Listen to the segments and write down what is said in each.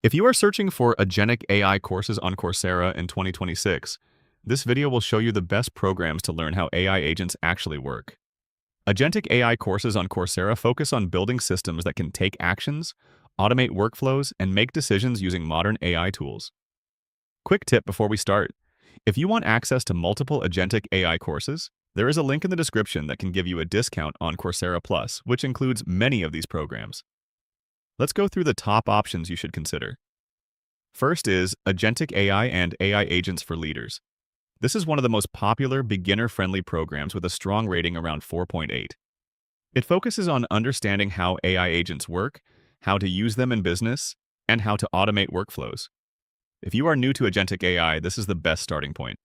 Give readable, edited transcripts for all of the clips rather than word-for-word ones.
If you are searching for Agentic AI courses on Coursera in 2026, this video will show you the best programs to learn how AI agents actually work. Agentic AI courses on Coursera focus on building systems that can take actions, automate workflows, and make decisions using modern AI tools. Quick tip before we start. If you want access to multiple Agentic AI courses, there is a link in the description that can give you a discount on Coursera Plus, which includes many of these programs. Let's go through the top options you should consider. First is Agentic AI and AI Agents for Leaders. This is one of the most popular beginner-friendly programs with a strong rating around 4.8. It focuses on understanding how AI agents work, how to use them in business, and how to automate workflows. If you are new to Agentic AI, this is the best starting point.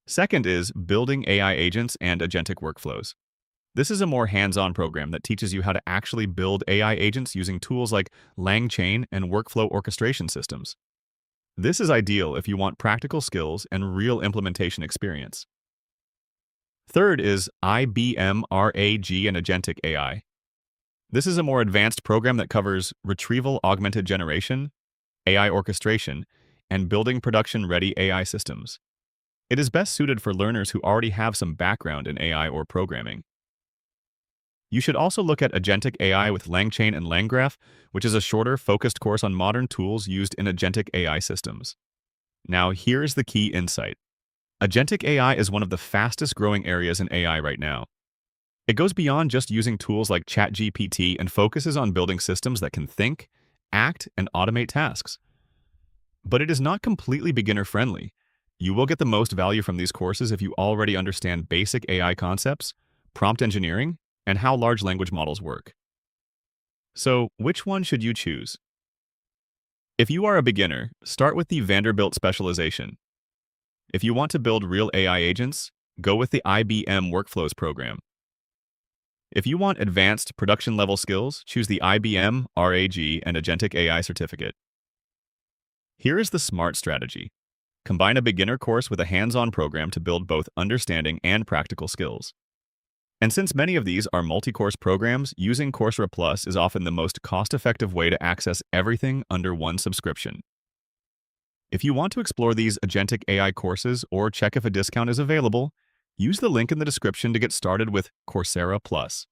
Second is Building AI Agents and Agentic Workflows. This is a more hands-on program that teaches you how to actually build AI agents using tools like LangChain and workflow orchestration systems. This is ideal if you want practical skills and real implementation experience. Third is IBM RAG and Agentic AI. This is a more advanced program that covers retrieval augmented generation, AI orchestration, and building production-ready AI systems. It is best suited for learners who already have some background in AI or programming. You should also look at Agentic AI with LangChain and LangGraph, which is a shorter, focused course on modern tools used in Agentic AI systems. Now, here is the key insight. Agentic AI is one of the fastest-growing areas in AI right now. It goes beyond just using tools like ChatGPT and focuses on building systems that can think, act, and automate tasks. But it is not completely beginner-friendly. You will get the most value from these courses if you already understand basic AI concepts, prompt engineering, and how large language models work. So, which one should you choose? If you are a beginner, start with the Vanderbilt specialization. If you want to build real AI agents, go with the IBM Workflows program. If you want advanced production-level skills, choose the IBM RAG and Agentic AI certificate. Here is the smart strategy. Combine a beginner course with a hands-on program to build both understanding and practical skills. And since many of these are multi-course programs, using Coursera Plus is often the most cost-effective way to access everything under one subscription. If you want to explore these Agentic AI courses or check if a discount is available, use the link in the description to get started with Coursera Plus.